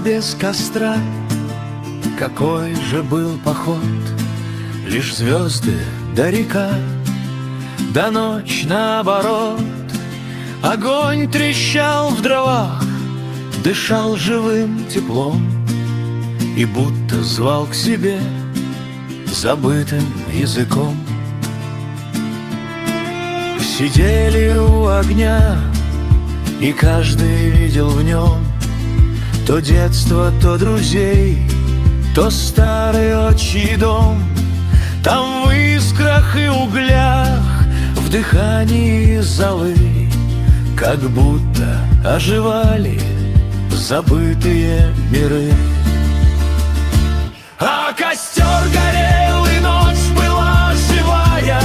без костра. Какой же был поход, лишь звезды да река, да ночь наоборот. Огонь трещал в дровах, дышал живым теплом и будто звал к себе забытым языком. Сидели у огня, и каждый видел в нем то детство, то друзей, то старый отчий дом. Там в искрах и углях, в дыхании золы, как будто оживали забытые миры. А костер горел, и ночь была живая,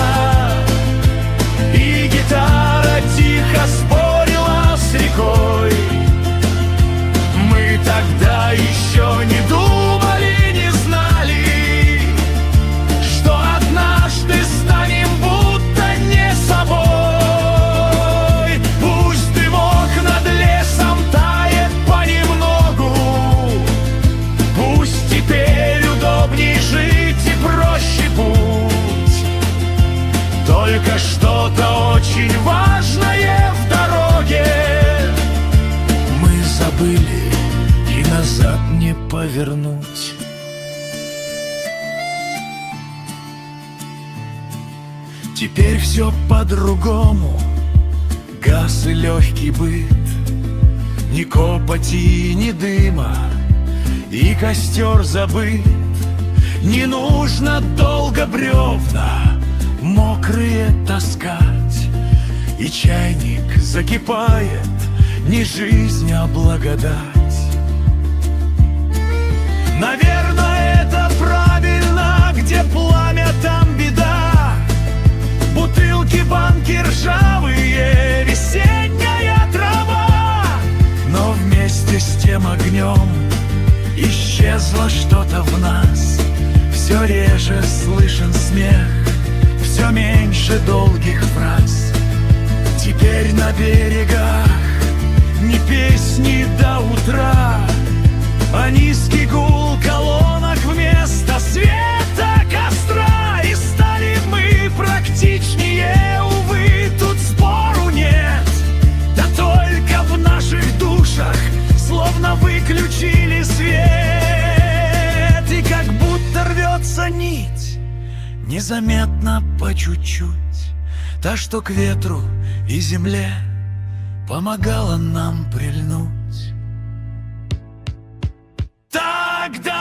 и гитара тихо спорила с рекой. Мы тогда еще не думали, не знали, что однажды станем будто не собой. Пусть дымок над лесом тает понемногу, пусть теперь удобней жить и проще путь. Только что-то очень важное в дороге мы забыли, и назад не повернуть. Теперь все по-другому, газ и легкий быт, ни копоти, ни дыма, и костер забыт. Не нужно долго бревна мокрые таскать, и чайник закипает не жизнь, а благодать. Наверное, это правильно, где пламя, там беда. Бутылки, банки ржавые, весенняя трава. Но вместе с тем огнем исчезло что-то в нас. Все реже слышен смех, все меньше долгих фраз. Теперь на берегах ни песни до утра, а низкий гул колонок вместо света костра. И стали мы практичнее, увы, тут спору нет. Да только в наших душах словно выключили свет, и как будто рвется нить незаметно по чуть-чуть, та, что к ветру и земле помогала нам прильнуть. Тогда